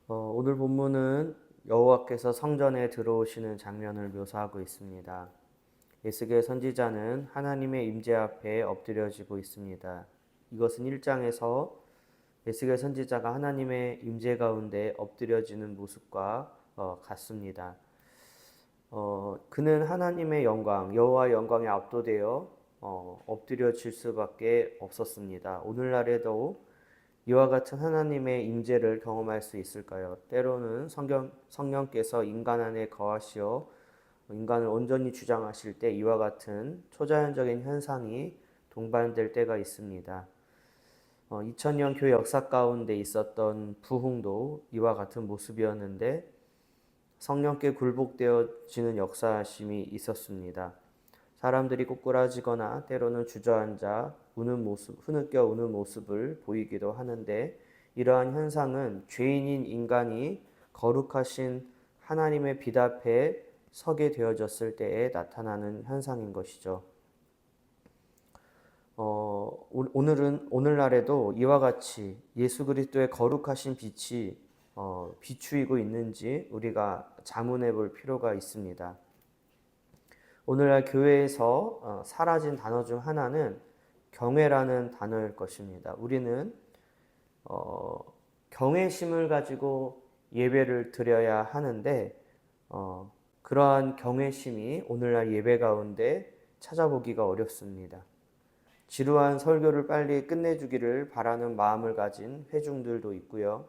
오늘 본문은 여호와께서 성전에 들어오시는 장면을 묘사하고 있습니다. 에스겔 선지자는 하나님의 임재 앞에 엎드려지고 있습니다. 이것은 1장에서 에스겔 선지자가 하나님의 임재 가운데 엎드려지는 모습과 같습니다. 그는 하나님의 영광, 여호와의 영광에 압도되어 엎드려질 수밖에 없었습니다. 오늘날에도 이와 같은 하나님의 임재를 경험할 수 있을까요? 때로는 성령께서 인간 안에 거하시어 인간을 온전히 주장하실 때 이와 같은 초자연적인 현상이 동반될 때가 있습니다. 2000년 교회 역사 가운데 있었던 부흥도 이와 같은 모습이었는데 성령께 굴복되어지는 역사심이 있었습니다. 사람들이 꼬꾸라지거나 때로는 주저앉아 우는 모습, 흐느껴 우는 모습을 보이기도 하는데 이러한 현상은 죄인인 인간이 거룩하신 하나님의 빛 앞에 서게 되어졌을 때에 나타나는 현상인 것이죠. 오늘날에도 이와 같이 예수 그리스도의 거룩하신 빛이 비추이고 있는지 우리가 자문해 볼 필요가 있습니다. 오늘날 교회에서 사라진 단어 중 하나는 경외라는 단어일 것입니다. 우리는 경외심을 가지고 예배를 드려야 하는데 그러한 경외심이 오늘날 예배 가운데 찾아보기가 어렵습니다. 지루한 설교를 빨리 끝내주기를 바라는 마음을 가진 회중들도 있고요.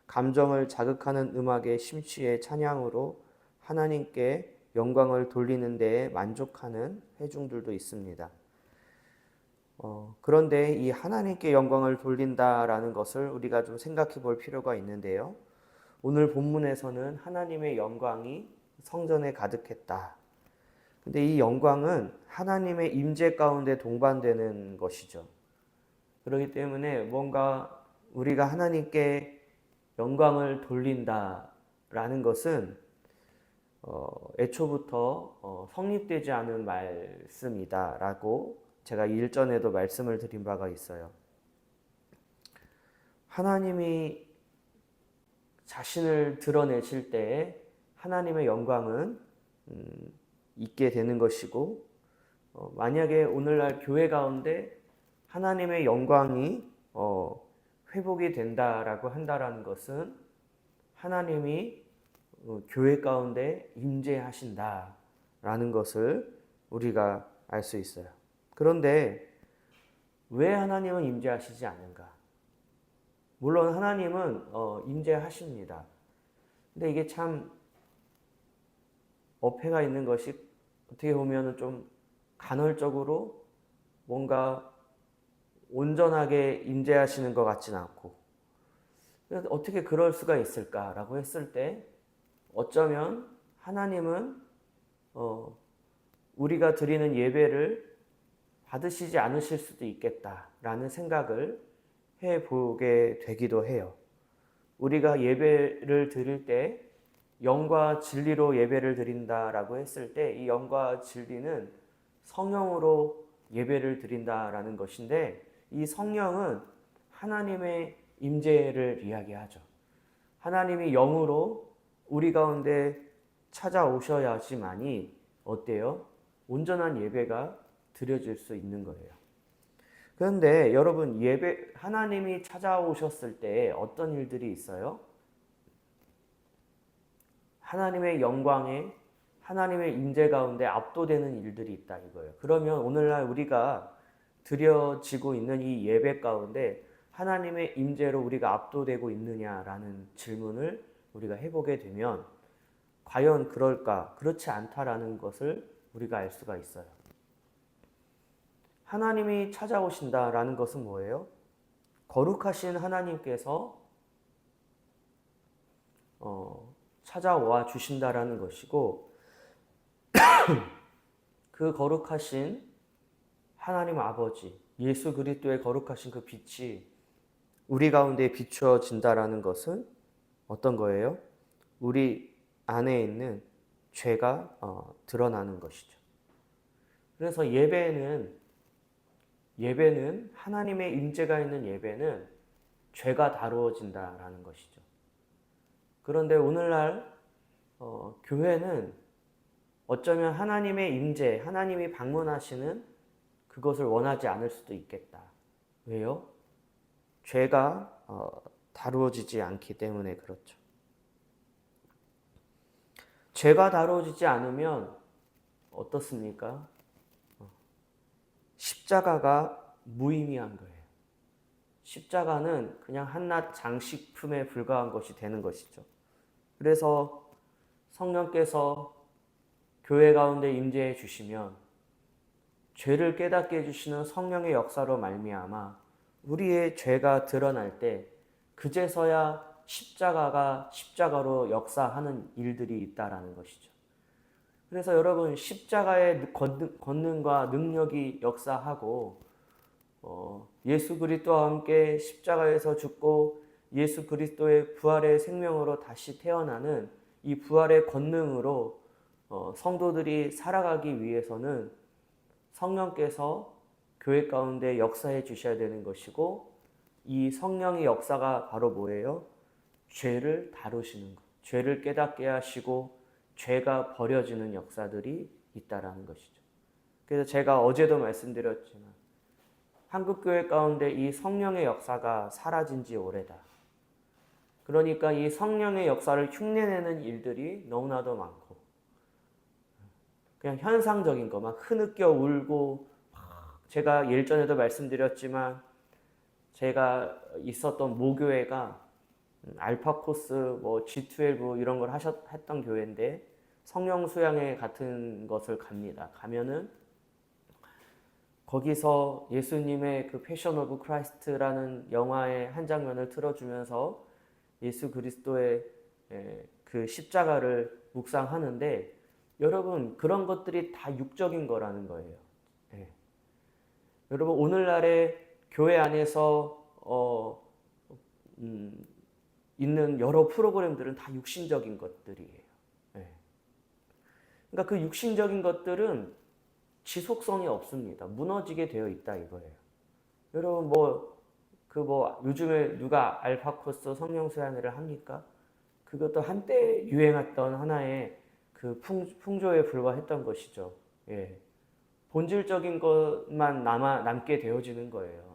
감정을 자극하는 음악의 심취의 찬양으로 하나님께 영광을 돌리는 데에 만족하는 회중들도 있습니다. 그런데 이 하나님께 영광을 돌린다라는 것을 우리가 좀 생각해 볼 필요가 있는데요. 오늘 본문에서는 하나님의 영광이 성전에 가득했다. 근데 이 영광은 하나님의 임재 가운데 동반되는 것이죠. 그렇기 때문에 뭔가 우리가 하나님께 영광을 돌린다라는 것은 애초부터 성립되지 않은 말씀이다라고 제가 일전에도 말씀을 드린 바가 있어요. 하나님이 자신을 드러내실 때에 하나님의 영광은 있게 되는 것이고 만약에 오늘날 교회 가운데 하나님의 영광이 회복이 된다라고 한다라는 것은 하나님이 교회 가운데 임재하신다라는 것을 우리가 알 수 있어요. 그런데 왜 하나님은 임재하시지 않는가? 물론 하나님은 임재하십니다. 근데 이게 참 어폐가 있는 것이 어떻게 보면 좀 간헐적으로 뭔가 온전하게 임재하시는 것 같지는 않고 어떻게 그럴 수가 있을까라고 했을 때 어쩌면 하나님은 우리가 드리는 예배를 받으시지 않으실 수도 있겠다라는 생각을 해보게 되기도 해요. 우리가 예배를 드릴 때 영과 진리로 예배를 드린다라고 했을 때 이 영과 진리는 성령으로 예배를 드린다라는 것인데 이 성령은 하나님의 임재를 이야기하죠. 하나님이 영으로 우리 가운데 찾아오셔야지만이 어때요? 온전한 예배가 드려질 수 있는 거예요. 그런데 여러분 하나님이 찾아오셨을 때 어떤 일들이 있어요? 하나님의 영광에 하나님의 임재 가운데 압도되는 일들이 있다 이거예요. 그러면 오늘날 우리가 드려지고 있는 이 예배 가운데 하나님의 임재로 우리가 압도되고 있느냐라는 질문을 우리가 해보게 되면 과연 그럴까? 그렇지 않다라는 것을 우리가 알 수가 있어요. 하나님이 찾아오신다라는 것은 뭐예요? 거룩하신 하나님께서 찾아와 주신다라는 것이고 그 거룩하신 하나님 아버지 예수 그리스도의 거룩하신 그 빛이 우리 가운데 비추어진다라는 것은 어떤 거예요? 우리 안에 있는 죄가 드러나는 것이죠. 그래서 예배는 하나님의 임재가 있는 예배는 죄가 다루어진다라는 것이죠. 그런데 오늘날 교회는 어쩌면 하나님의 임재, 하나님이 방문하시는 그것을 원하지 않을 수도 있겠다. 왜요? 죄가 다루어지지 않기 때문에 그렇죠. 죄가 다루어지지 않으면 어떻습니까? 십자가가 무의미한 거예요. 십자가는 그냥 한낱 장식품에 불과한 것이 되는 것이죠. 그래서 성령께서 교회 가운데 임재해 주시면 죄를 깨닫게 해주시는 성령의 역사로 말미암아 우리의 죄가 드러날 때 그제서야 십자가가 십자가로 역사하는 일들이 있다라는 것이죠. 그래서 여러분 십자가의 권능과 능력이 역사하고 예수 그리스도와 함께 십자가에서 죽고 예수 그리스도의 부활의 생명으로 다시 태어나는 이 부활의 권능으로 성도들이 살아가기 위해서는 성령께서 교회 가운데 역사해 주셔야 되는 것이고, 이 성령의 역사가 바로 뭐예요? 죄를 다루시는 것, 죄를 깨닫게 하시고 죄가 버려지는 역사들이 있다라는 것이죠. 그래서 제가 어제도 말씀드렸지만 한국교회 가운데 이 성령의 역사가 사라진 지 오래다. 그러니까 이 성령의 역사를 흉내내는 일들이 너무나도 많고, 그냥 현상적인 거, 막 흐느껴 울고, 제가 예전에도 말씀드렸지만 제가 있었던 모교회가 알파코스, 뭐 G12 이런 걸 했던 교회인데 성령 수양회 같은 것을 갑니다. 가면은 거기서 예수님의 그 패션 오브 크라이스트라는 영화의 한 장면을 틀어주면서 예수 그리스도의 그 십자가를 묵상하는데, 여러분 그런 것들이 다 육적인 거라는 거예요. 여러분 오늘날의 교회 안에서 있는 여러 프로그램들은 다 육신적인 것들이에요. 그러니까 그 육신적인 것들은 지속성이 없습니다. 무너지게 되어 있다 이거예요. 여러분 요즘에 누가 알파코스 성령 수양회를 합니까? 그것도 한때 유행했던 하나의 그 풍조에 불과했던 것이죠. 본질적인 것만 남게 되어지는 거예요.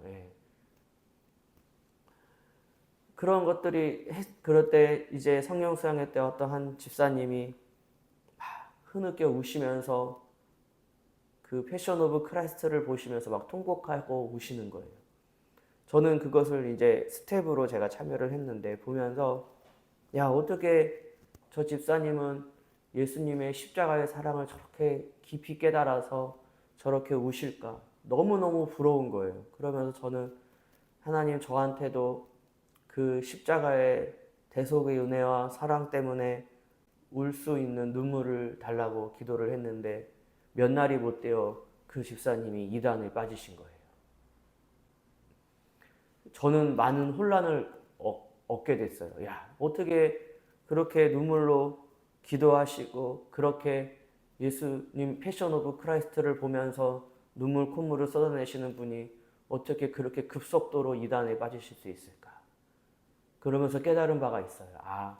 그런 것들이 그럴 때 이제 성령 수양회 때 어떤 한 집사님이 흐느껴 우시면서 그 패션 오브 크라이스트를 보시면서 막 통곡하고 우시는 거예요. 저는 그것을 이제 스텝으로 제가 참여를 했는데, 보면서 야, 어떻게 저 집사님은 예수님의 십자가의 사랑을 저렇게 깊이 깨달아서 저렇게 우실까? 너무너무 부러운 거예요. 그러면서 저는 하나님 저한테도 그 십자가의 대속의 은혜와 사랑 때문에 울 수 있는 눈물을 달라고 기도를 했는데, 몇 날이 못 되어 그 집사님이 이단에 빠지신 거예요. 저는 많은 혼란을 얻게 됐어요. 야, 어떻게 그렇게 눈물로 기도하시고 그렇게 예수님 패션 오브 크라이스트를 보면서 눈물 콧물을 쏟아내시는 분이 어떻게 그렇게 급속도로 이단에 빠지실 수 있을까? 그러면서 깨달은 바가 있어요. 아,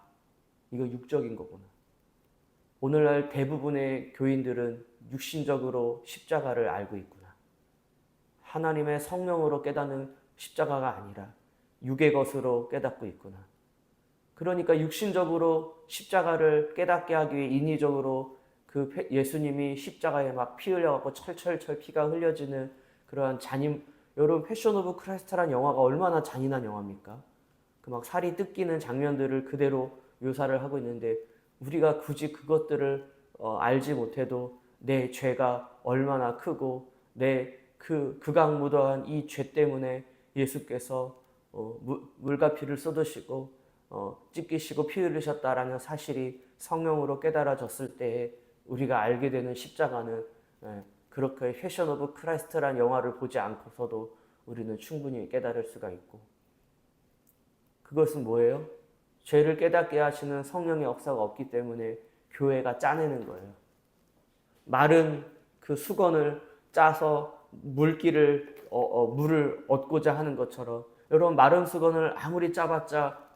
이거 육적인 거구나. 오늘날 대부분의 교인들은 육신적으로 십자가를 알고 있구나. 하나님의 성령으로 깨닫는 십자가가 아니라 육의 것으로 깨닫고 있구나. 그러니까 육신적으로 십자가를 깨닫게 하기 위해 인위적으로 그 예수님이 십자가에 막 피 흘려갖고 철철철 피가 흘려지는 그러한 여러분 패션 오브 크라이스트라는 영화가 얼마나 잔인한 영화입니까? 그 막 살이 뜯기는 장면들을 그대로 묘사를 하고 있는데, 우리가 굳이 그것들을 알지 못해도 내 죄가 얼마나 크고 내 극악무도한 이 죄 때문에 예수께서 물과 피를 쏟으시고 찢기시고 피 흘리셨다라는 사실이 성령으로 깨달아졌을 때에 우리가 알게 되는 십자가는, 그렇게 패션 오브 크라이스트라는 영화를 보지 않고서도 우리는 충분히 깨달을 수가 있고, 그것은 뭐예요? 죄를 깨닫게 하시는 성령의 역사가 없기 때문에 교회가 짜내는 거예요. 마른 그 수건을 짜서 물을 얻고자 하는 것처럼, 여러분 마른 수건을 아무리 짜봤자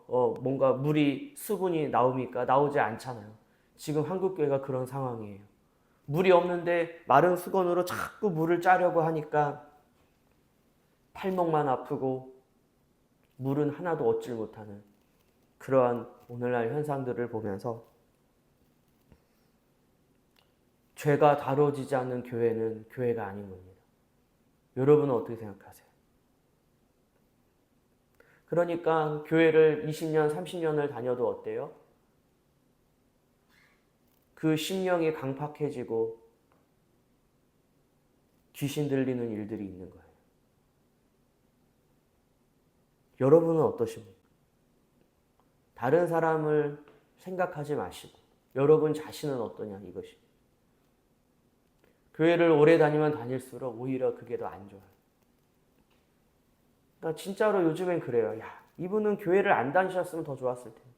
뭔가 물이 수분이 나옵니까? 나오지 않잖아요. 지금 한국교회가 그런 상황이에요. 물이 없는데 마른 수건으로 자꾸 물을 짜려고 하니까 팔목만 아프고 물은 하나도 얻질 못하는 그러한 오늘날 현상들을 보면서 죄가 다뤄지지 않는 교회는 교회가 아닌 겁니다. 여러분은 어떻게 생각하세요? 그러니까 교회를 20년, 30년을 다녀도 어때요? 그 심령이 강팍해지고 귀신 들리는 일들이 있는 거예요. 여러분은 어떠십니까? 다른 사람을 생각하지 마시고 여러분 자신은 어떠냐 이것이. 교회를 오래 다니면 다닐수록 오히려 그게 더 안 좋아요. 그러니까 진짜로 요즘엔 그래요. 야, 이분은 교회를 안 다니셨으면 더 좋았을 텐데.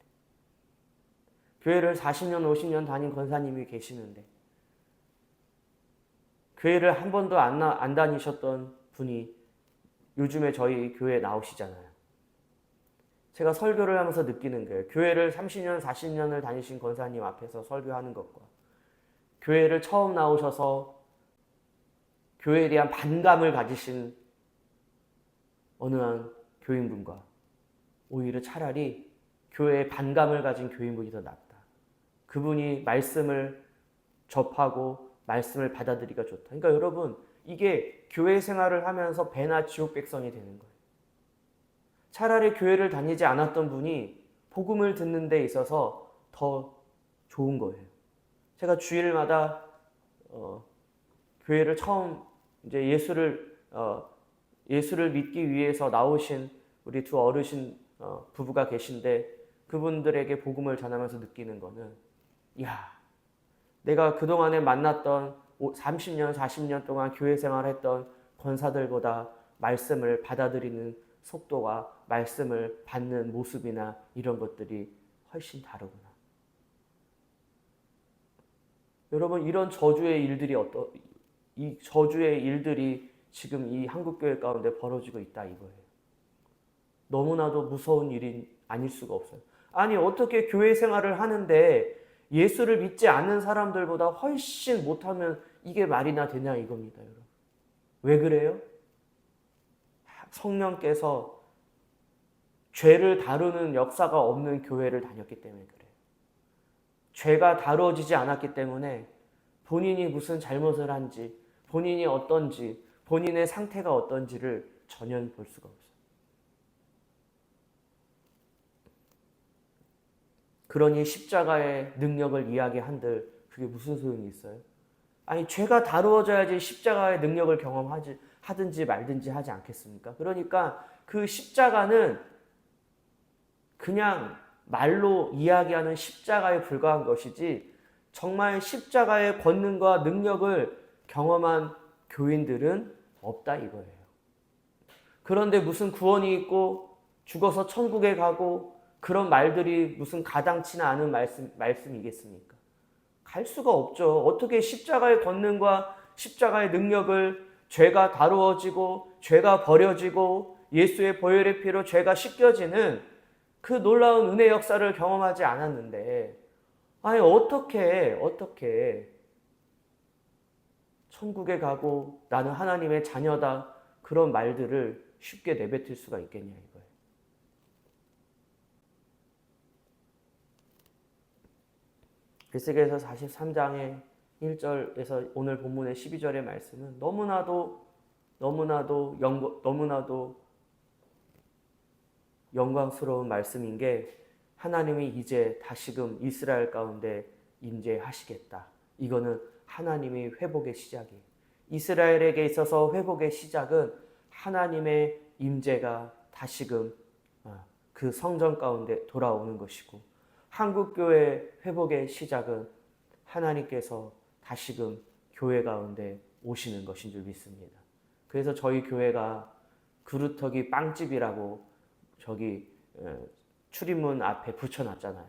교회를 40년, 50년 다닌 권사님이 계시는데 교회를 한 번도 안 다니셨던 분이 요즘에 저희 교회에 나오시잖아요. 제가 설교를 하면서 느끼는 거예요. 교회를 30년, 40년을 다니신 권사님 앞에서 설교하는 것과 교회를 처음 나오셔서 교회에 대한 반감을 가지신 어느 한 교인분과 오히려 차라리 교회에 반감을 가진 교인분이 더 낫다. 그분이 말씀을 접하고 말씀을 받아들이기가 좋다. 그러니까 여러분 이게 교회 생활을 하면서 배나 지옥 백성이 되는 거예요. 차라리 교회를 다니지 않았던 분이 복음을 듣는 데 있어서 더 좋은 거예요. 제가 주일마다 교회를 처음 이제 예수를 믿기 위해서 나오신 우리 두 어르신 부부가 계신데 그분들에게 복음을 전하면서 느끼는 거는 야, 내가 그동안에 만났던 30년, 40년 동안 교회 생활했던 권사들보다 말씀을 받아들이는 속도와 말씀을 받는 모습이나 이런 것들이 훨씬 다르구나. 여러분 이런 저주의 일들이 지금 이 한국교회 가운데 벌어지고 있다 이거예요. 너무나도 무서운 일이 아닐 수가 없어요. 아니 어떻게 교회 생활을 하는데 예수를 믿지 않는 사람들보다 훨씬 못하면 이게 말이나 되냐 이겁니다. 여러분. 왜 그래요? 성령께서 죄를 다루는 역사가 없는 교회를 다녔기 때문에 그래요. 죄가 다루어지지 않았기 때문에 본인이 무슨 잘못을 한지, 본인이 어떤지, 본인의 상태가 어떤지를 전혀 볼 수가 없어요. 그러니 십자가의 능력을 이야기한들 그게 무슨 소용이 있어요? 아니 죄가 다루어져야지 십자가의 능력을 하든지 말든지 하지 않겠습니까? 그러니까 그 십자가는 그냥 말로 이야기하는 십자가에 불과한 것이지 정말 십자가의 권능과 능력을 경험한 교인들은 없다 이거예요. 그런데 무슨 구원이 있고 죽어서 천국에 가고 그런 말들이 무슨 가당치나 않은 말씀이겠습니까? 갈 수가 없죠. 어떻게 십자가의 권능과 십자가의 능력을 죄가 다루어지고 죄가 버려지고 예수의 보혈의 피로 죄가 씻겨지는 그 놀라운 은혜 역사를 경험하지 않았는데 아니 어떻게 천국에 가고 나는 하나님의 자녀다 그런 말들을 쉽게 내뱉을 수가 있겠냐 이거예요. 에스겔서 43장의 1절에서 오늘 본문의 12절의 말씀은 너무나도 영광스러운 말씀인 게 하나님이 이제 다시금 이스라엘 가운데 임재하시겠다. 이거는 하나님의 회복의 시작이에요. 이스라엘에게 있어서 회복의 시작은 하나님의 임재가 다시금 그 성전 가운데 돌아오는 것이고 한국교회 회복의 시작은 하나님께서 다시금 교회 가운데 오시는 것인 줄 믿습니다. 그래서 저희 교회가 그루터기 빵집이라고 저기 출입문 앞에 붙여놨잖아요.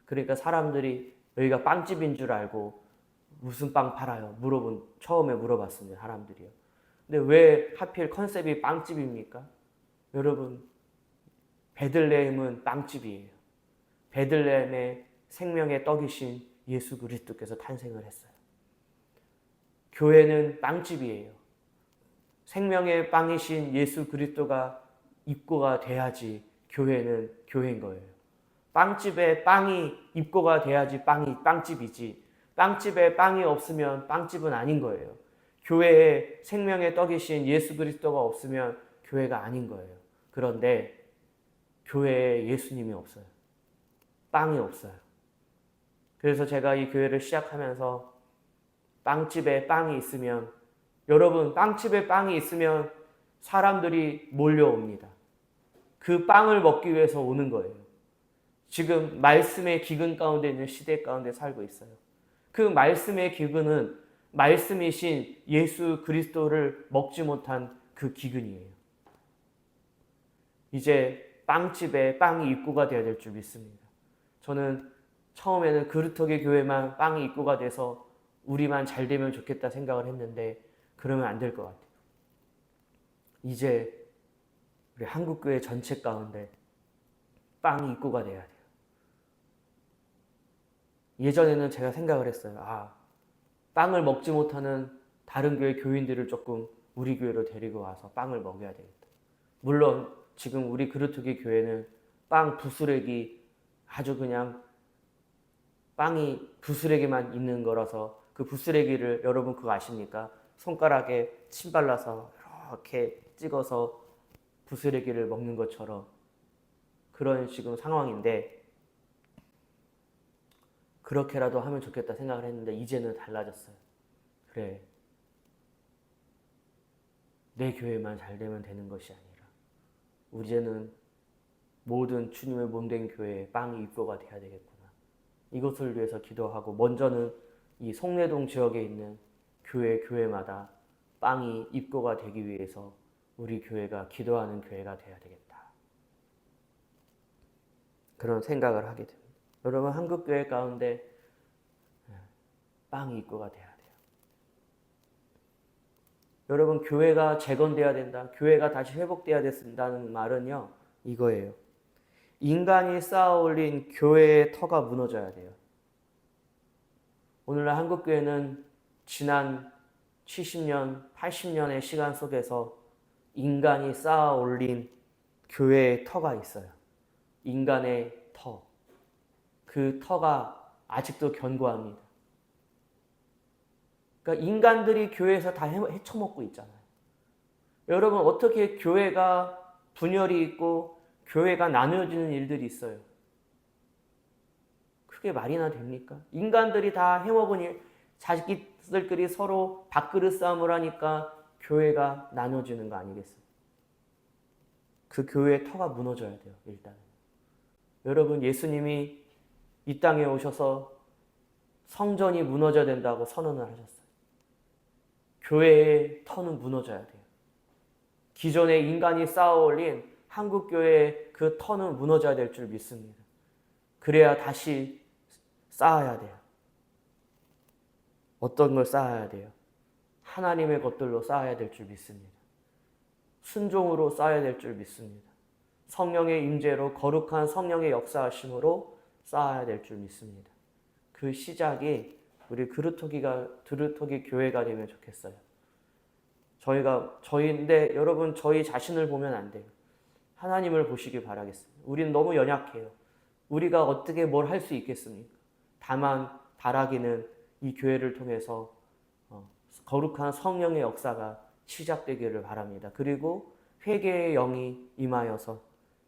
그러니까 사람들이 여기가 빵집인 줄 알고 무슨 빵 팔아요? 처음에 물어봤습니다. 사람들이요. 근데 왜 하필 컨셉이 빵집입니까? 여러분 베들레헴은 빵집이에요. 베들레헴의 생명의 떡이신 예수 그리스도께서 탄생을 했어요. 교회는 빵집이에요. 생명의 빵이신 예수 그리스도가 입고가 돼야지 교회는 교회인 거예요. 빵집에 빵이 입고가 돼야지 빵집이지. 빵집에 빵이 없으면 빵집은 아닌 거예요. 교회에 생명의 떡이신 예수 그리스도가 없으면 교회가 아닌 거예요. 그런데 교회에 예수님이 없어요. 빵이 없어요. 그래서 제가 이 교회를 시작하면서 빵집에 빵이 있으면, 여러분, 빵집에 빵이 있으면 사람들이 몰려옵니다. 그 빵을 먹기 위해서 오는 거예요. 지금 말씀의 기근 가운데 있는 시대 가운데 살고 있어요. 그 말씀의 기근은 말씀이신 예수 그리스도를 먹지 못한 그 기근이에요. 이제 빵집에 빵이 입고가 되어야 될 줄 믿습니다. 저는 처음에는 그루터기 교회만 빵이 입고가 돼서 우리만 잘 되면 좋겠다 생각을 했는데 그러면 안 될 것 같아요. 이제 우리 한국교회 전체 가운데 빵이 입고가 돼야 돼요. 예전에는 제가 생각을 했어요. 빵을 먹지 못하는 다른 교회 교인들을 조금 우리 교회로 데리고 와서 빵을 먹여야 되겠다. 물론 지금 우리 그루터기 교회는 빵 부스레기, 아주 그냥 빵이 부스레기만 있는 거라서 그 부스레기를, 여러분 그거 아십니까? 손가락에 침 발라서 이렇게 찍어서 부스레기를 먹는 것처럼 그런 지금 상황인데, 그렇게라도 하면 좋겠다 생각을 했는데 이제는 달라졌어요. 그래, 내 교회만 잘 되면 되는 것이 아니라 이제는 모든 주님의 몸된 교회에 빵이 입고가 돼야 되겠구나. 이것을 위해서 기도하고, 먼저는 이 송내동 지역에 있는 교회마다 빵이 입고가 되기 위해서 우리 교회가 기도하는 교회가 돼야 되겠다. 그런 생각을 하게 됩니다. 여러분, 한국교회 가운데 빵이 입고가 돼야 돼요. 여러분, 교회가 재건돼야 된다, 교회가 다시 회복돼야 된다는 말은요, 이거예요. 인간이 쌓아올린 교회의 터가 무너져야 돼요. 오늘날 한국교회는 지난 70년, 80년의 시간 속에서 인간이 쌓아올린 교회의 터가 있어요. 인간의 터. 그 터가 아직도 견고합니다. 그러니까 인간들이 교회에서 다 헤쳐먹고 있잖아요. 여러분, 어떻게 교회가 분열이 있고 교회가 나누어지는 일들이 있어요? 그게 말이나 됩니까? 인간들이 다 해먹은 일, 자기들끼리 서로 밥그릇 싸움을 하니까 교회가 나눠지는 거 아니겠어요? 그 교회의 터가 무너져야 돼요, 일단은. 여러분, 예수님이 이 땅에 오셔서 성전이 무너져야 된다고 선언을 하셨어요. 교회의 터는 무너져야 돼요. 기존에 인간이 쌓아올린 한국교회의 그 터는 무너져야 될 줄 믿습니다. 그래야 다시 쌓아야 돼요. 어떤 걸 쌓아야 돼요? 하나님의 것들로 쌓아야 될 줄 믿습니다. 순종으로 쌓아야 될 줄 믿습니다. 성령의 임재로, 거룩한 성령의 역사하심으로 쌓아야 될 줄 믿습니다. 그 시작이 우리 그루터기 교회가 되면 좋겠어요. 저희인데 여러분, 저희 자신을 보면 안 돼요. 하나님을 보시기 바라겠습니다. 우리는 너무 연약해요. 우리가 어떻게 뭘 할 수 있겠습니까? 다만 바라기는 이 교회를 통해서 거룩한 성령의 역사가 시작되기를 바랍니다. 그리고 회개의 영이 임하여서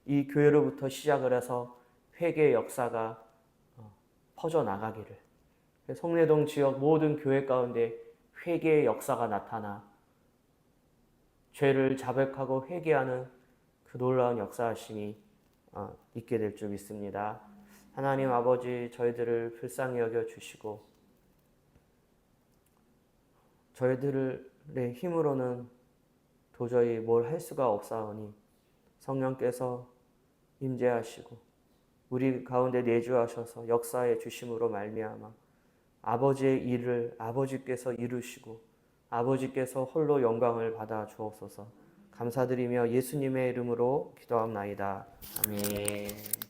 이 교회로부터 시작을 해서 회개의 역사가 퍼져나가기를, 송내동 지역 모든 교회 가운데 회개의 역사가 나타나 죄를 자백하고 회개하는 그 놀라운 역사하심이 있게 될 줄 믿습니다. 하나님 아버지, 저희들을 불쌍히 여겨주시고 저희들의 힘으로는 도저히 뭘 할 수가 없사오니 성령께서 임재하시고 우리 가운데 내주하셔서 역사해 주심으로 말미암아 아버지의 일을 아버지께서 이루시고 아버지께서 홀로 영광을 받아 주옵소서. 감사드리며 예수님의 이름으로 기도하옵나이다. 아멘.